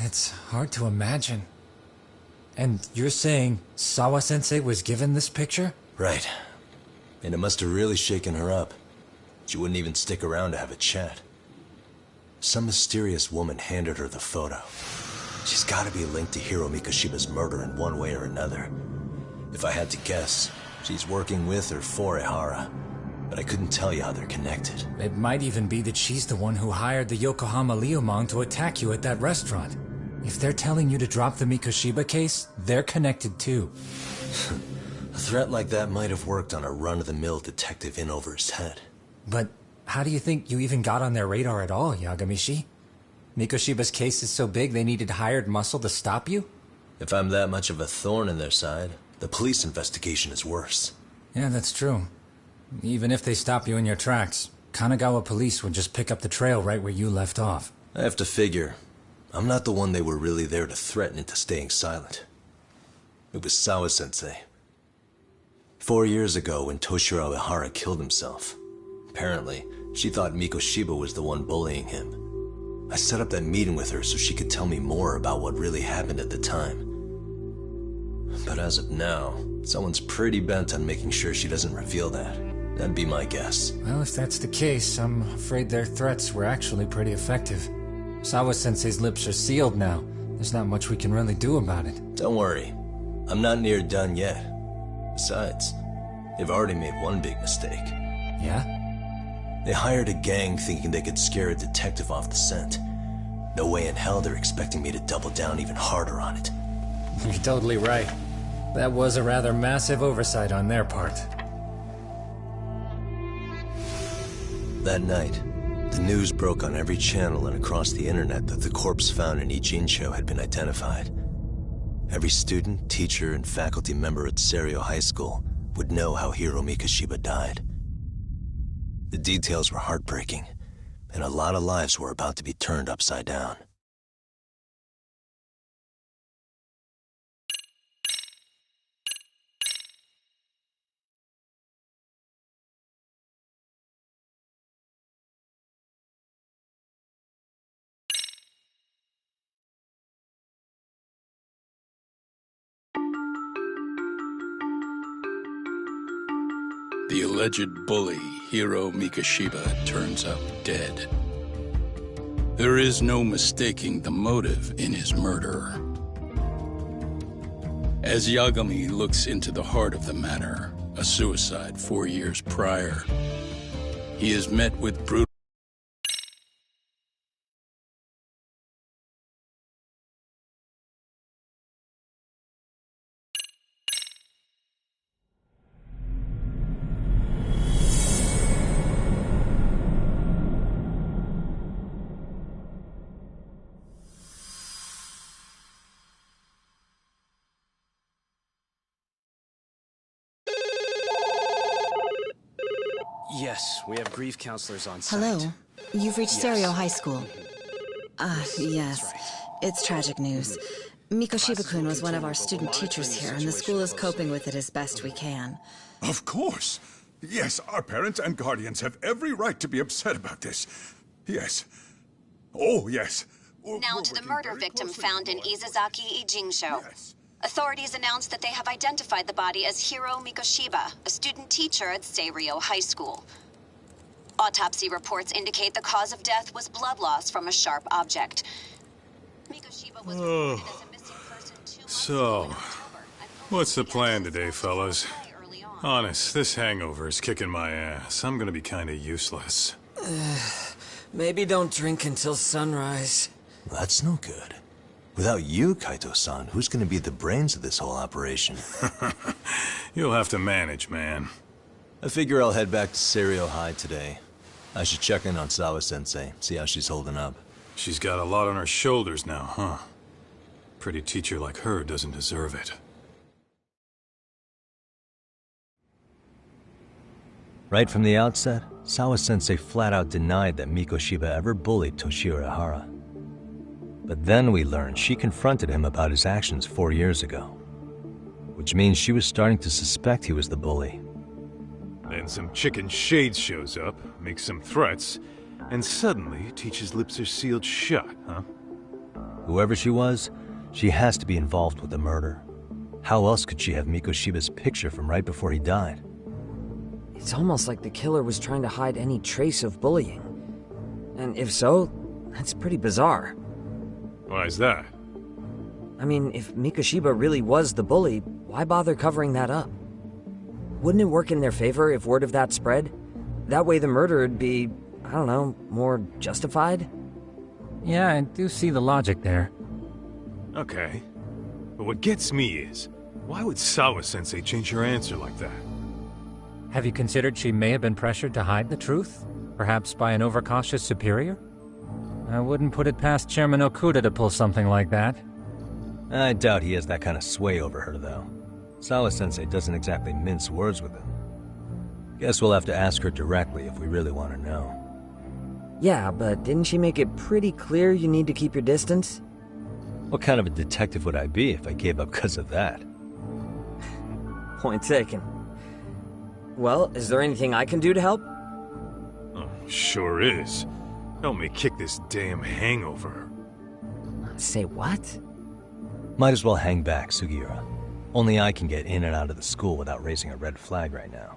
It's hard to imagine. And you're saying Sawa-sensei was given this picture? Right. And it must have really shaken her up. She wouldn't even stick around to have a chat. Some mysterious woman handed her the photo. She's gotta be linked to Hiro Mikoshiba's murder in one way or another. If I had to guess, she's working with or for Ehara. But I couldn't tell you how they're connected. It might even be that she's the one who hired the Yokohama Liumang to attack you at that restaurant. If they're telling you to drop the Mikoshiba case, they're connected too. A threat like that might have worked on a run-of-the-mill detective in over his head. But how do you think you even got on their radar at all, Yagamishi? Mikoshiba's case is so big they needed hired muscle to stop you? If I'm that much of a thorn in their side, the police investigation is worse. Yeah, that's true. Even if they stop you in your tracks, Kanagawa police would just pick up the trail right where you left off. I have to figure, I'm not the one they were really there to threaten into staying silent. It was Sawa-sensei. 4 years ago when Toshiro Ehara killed himself, apparently, she thought Mikoshiba was the one bullying him. I set up that meeting with her so she could tell me more about what really happened at the time. But as of now, someone's pretty bent on making sure she doesn't reveal that. That'd be my guess. Well, if that's the case, I'm afraid their threats were actually pretty effective. Sawa-sensei's lips are sealed now. There's not much we can really do about it. Don't worry. I'm not near done yet. Besides, they've already made one big mistake. Yeah? They hired a gang thinking they could scare a detective off the scent. No way in hell they're expecting me to double down even harder on it. You're totally right. That was a rather massive oversight on their part. That night, the news broke on every channel and across the internet that the corpse found in Ijincho had been identified. Every student, teacher, and faculty member at Seiryo High School would know how Hiro Mikoshiba died. The details were heartbreaking, and a lot of lives were about to be turned upside down. The alleged bully, Hiro Mikoshiba, turns up dead. There is no mistaking the motive in his murder. As Yagami looks into the heart of the matter, a suicide 4 years prior, he is met with brutal. Yes, we have grief counselors on site. Hello. You've reached Yes. Seiryo High School. Yes. That's right. It's tragic news. Mikoshiba-kun was one of our student teachers here, and the school is coping with it as best we can. Of course. Yes, our parents and guardians have every right to be upset about this. Yes. Oh, yes. Now to the murder victim found in Izazaki, Ijincho. Yes. Authorities announced that they have identified the body as Hiro Mikoshiba, a student teacher at Seiryo High School. Autopsy reports indicate the cause of death was blood loss from a sharp object. Mikoshiba was reported as a missing person 2 months So, ago in October, and what's the police plan had today, suspicion fellas? very early on. Honest, this hangover is kicking my ass. I'm gonna be kinda useless. Maybe don't drink until sunrise. That's no good. Without you, Kaito-san, who's gonna be the brains of this whole operation? You'll have to manage, man. I figure I'll head back to Seiryo High today. I should check in on Sawa-sensei, see how she's holding up. She's got a lot on her shoulders now, huh? Pretty teacher like her doesn't deserve it. Right from the outset, Sawa-sensei flat out denied that Mikoshiba ever bullied Toshiro Ehara. But then we learned she confronted him about his actions 4 years ago. Which means she was starting to suspect he was the bully. Then some chicken shades shows up, makes some threats, and suddenly Teach's lips are sealed shut, huh? Whoever she was, she has to be involved with the murder. How else could she have Mikoshiba's picture from right before he died? It's almost like the killer was trying to hide any trace of bullying. And if so, that's pretty bizarre. Why is that? I mean, if Mikoshiba really was the bully, why bother covering that up? Wouldn't it work in their favor if word of that spread? That way the murder would be, I don't know, more justified? Yeah, I do see the logic there. Okay. But what gets me is, why would Sawa-sensei change her answer like that? Have you considered she may have been pressured to hide the truth? Perhaps by an overcautious superior? I wouldn't put it past Chairman Okuda to pull something like that. I doubt he has that kind of sway over her, though. Sawa-sensei doesn't exactly mince words with him. Guess we'll have to ask her directly if we really want to know. Yeah, but didn't she make it pretty clear you need to keep your distance? What kind of a detective would I be if I gave up because of that? Point taken. Well, is there anything I can do to help? Oh, sure is. Help me kick this damn hangover. Say what? Might as well hang back, Sugiura. Only I can get in and out of the school without raising a red flag right now.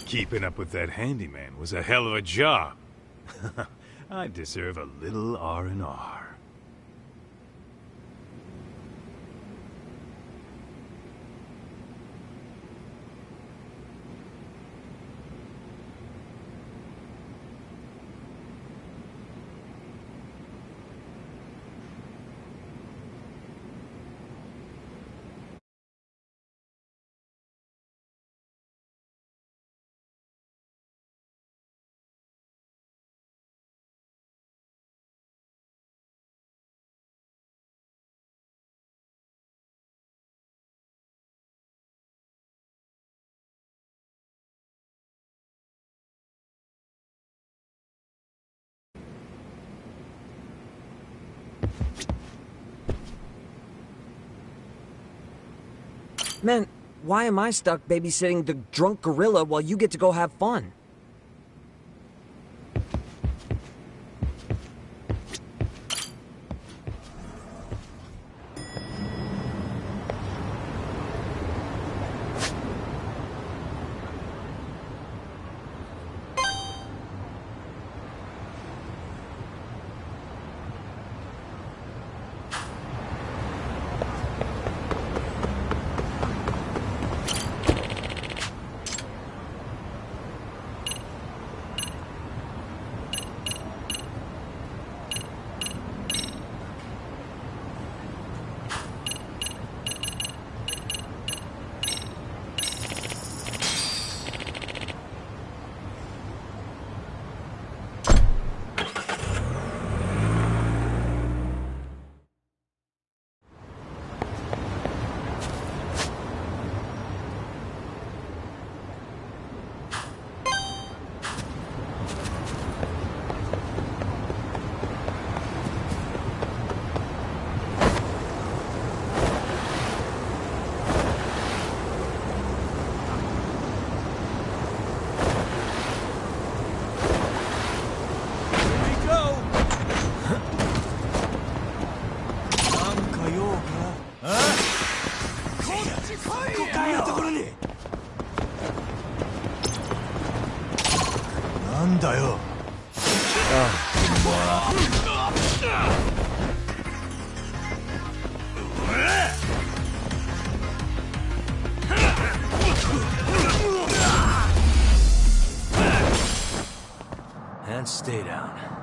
Keeping up with that handyman was a hell of a job. I deserve a little R&R. Man, why am I stuck babysitting the drunk gorilla while you get to go have fun? かよ。And stay down.